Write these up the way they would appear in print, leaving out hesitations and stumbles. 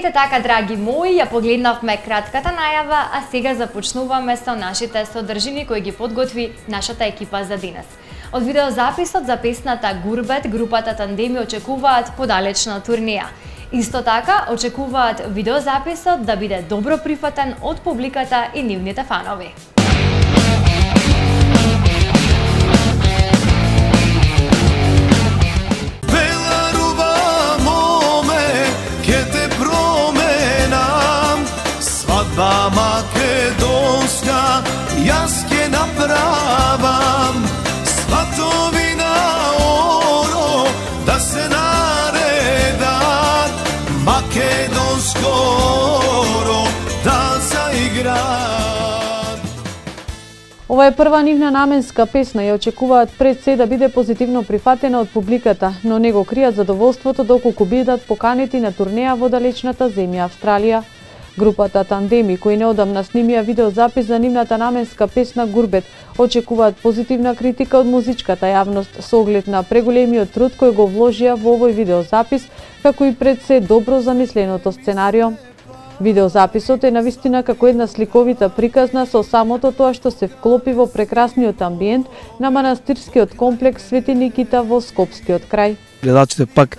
Ете така, драги мои, ја погледнавме кратката најава, а сега започнуваме со нашите содржини кои ги подготви нашата екипа за денес. Од видеозаписот за песната Гурбет, групата Тандеми очекуваат подалечна турнеја. Исто така, очекуваат видеозаписот да биде добро прифатен од публиката и нивните фанови. Svadba makedonska, јас ќе направам сватовина оро да се наредат, македонско оро да заиграат. Ова е прва нивна наменска песна и очекуваат пред се да биде позитивно прифатена од публиката, но не го кријат задоволството доколку бидат поканети на турнеја во далечната земја Австралија. Групата Тандеми, кои неодамна снимија видеозапис за нивната наменска песна Гурбет, очекуваат позитивна критика од музичката јавност со оглед на преголемиот труд кој го вложија во овој видеозапис, како и пред се добро замисленото сценарио. Видеозаписот е навистина како една сликовита приказна со самото тоа што се вклопи во прекрасниот амбиент на манастирскиот комплекс Свети Никита во Скопскиот крај. Гледачите пак,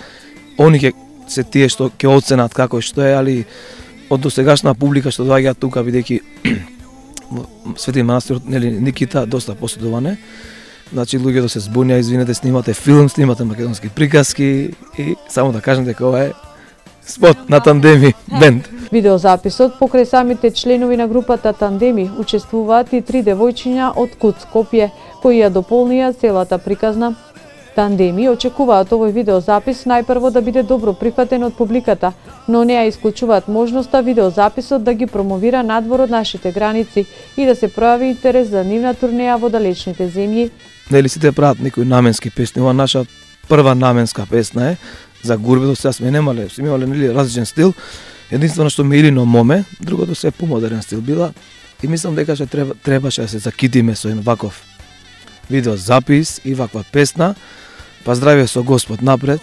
они ќе се тие што ќе оценат како што е, али од досегашна публика што доаѓа тука, бидејќи Свети манастирот Никита доста посетуван е. Значи луѓето се збунија, извинете, снимате филм, снимате македонски приказки и само да кажам дека ова е спот на Тандеми бенд. Видеозаписот покрај самите членови на групата Тандеми учествуваат и 3 девојчиња од Куц Скопје, кои ја дополнија целата приказна. Тандеми очекуваат овој видеозапис најпрво да биде добро прифатен од публиката, но не ја исклучуваат можноста видеозаписот да ги промовира надвор од нашите граници и да се пројави интерес за нивна турнеја во далечните земји. Нели сите прават некои наменски песни, ова наша прва наменска песна е за Гурбет. Сега сме имале нели различен стил, единствено што ми Илино моме, другото се помодерен стил била и мислам дека требаше да се закитиме со еден ваков видеозапис и ваква песна. Па здравје со Господ напред,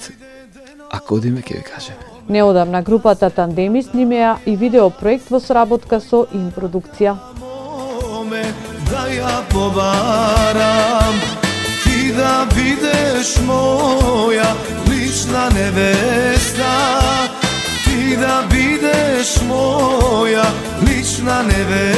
ако одиме ќе ви кажеме. Неодамна групата Тандеми снимеа и видеопроект во соработка со Ин продукција. Да ја побарам, ти да бидеш моја лична невеста, ти да бидеш моја лична невеста.